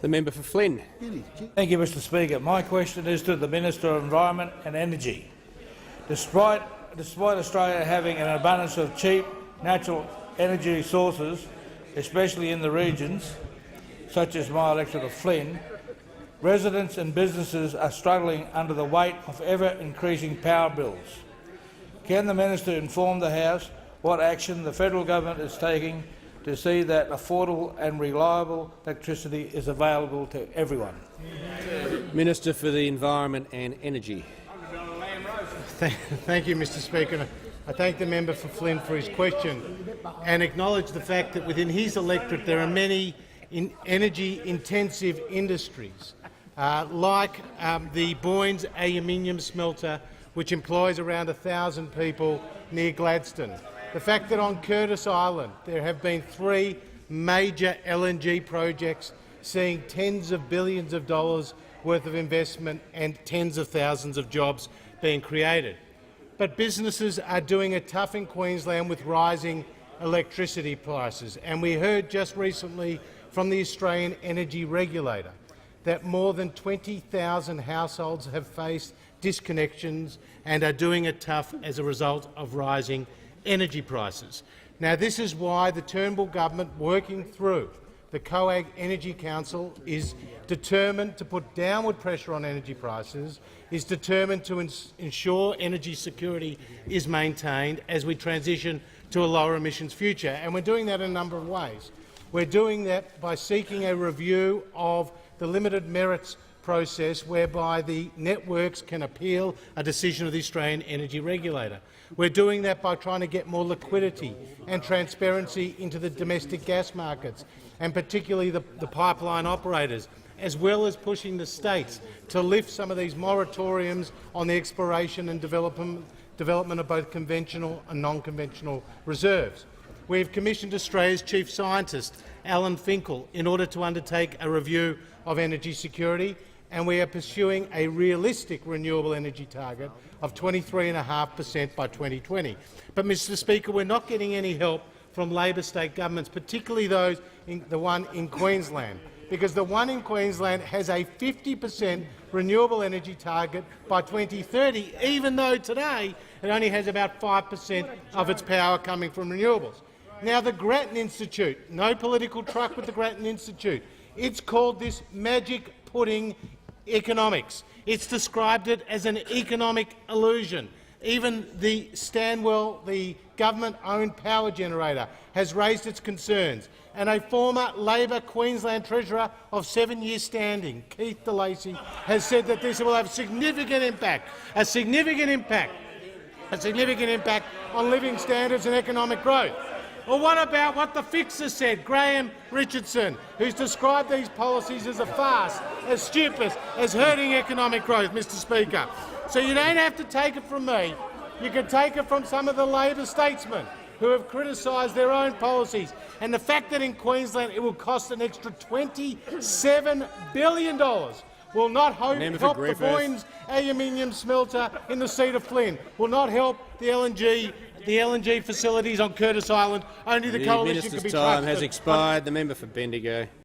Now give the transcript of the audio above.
The member for Flynn. Thank you, Mr Speaker. My question is to the Minister of Environment and Energy. Despite Australia having an abundance of cheap natural energy sources, especially in the regions such as my electorate of Flynn, residents and businesses are struggling under the weight of ever-increasing power bills. Can the Minister inform the House what action the federal government is taking to see that affordable and reliable electricity is available to everyone? Minister for the Environment and Energy. Thank you, Mr Speaker. I thank the member for Flynn for his question and acknowledge the fact that within his electorate there are many energy-intensive industries, like the Boynes aluminium smelter, which employs around 1,000 people near Gladstone. The fact that on Curtis Island there have been 3 major LNG projects seeing tens of billions of dollars worth of investment and tens of thousands of jobs being created. But businesses are doing it tough in Queensland with rising electricity prices, and we heard just recently from the Australian Energy Regulator that more than 20,000 households have faced disconnections and are doing it tough as a result of rising energy prices. Now, this is why the Turnbull government, working through the COAG Energy Council, is determined to put downward pressure on energy prices, is determined to ensure energy security is maintained as we transition to a lower emissions future. And we're doing that in a number of ways. We're doing that by seeking a review of the limited merits process whereby the networks can appeal a decision of the Australian Energy Regulator. We're doing that by trying to get more liquidity and transparency into the domestic gas markets, and particularly the pipeline operators, as well as pushing the states to lift some of these moratoriums on the exploration and development of both conventional and non-conventional reserves. We have commissioned Australia's Chief Scientist, Alan Finkel, in order to undertake a review of energy security, and we are pursuing a realistic renewable energy target of 23.5% by 2020. But, Mr Speaker, we're not getting any help from Labor state governments, particularly the one in Queensland, because the one in Queensland has a 50% renewable energy target by 2030, even though today it only has about 5% of its power coming from renewables. Now, the Grattan Institute, no political truck with the Grattan Institute, it's called this magic pudding economics. It's described it as an economic illusion. Even the Stanwell, the government-owned power generator, has raised its concerns, and a former Labor Queensland Treasurer of 7 years standing, Keith de Lacy, has said that this will have a significant impact on living standards and economic growth. Well, what about what the fixer said, Graham Richardson, who's described these policies as a farce, as stupid, as hurting economic growth, Mr Speaker? So you don't have to take it from me. You can take it from some of the Labor statesmen who have criticised their own policies. And the fact that in Queensland it will cost an extra $27 billion will not help the Boynes aluminium smelter in the seat of Flynn, will not help the LNG facilities on Curtis Island. Only the coalition can be trusted. The minister's time has expired. The member for Bendigo.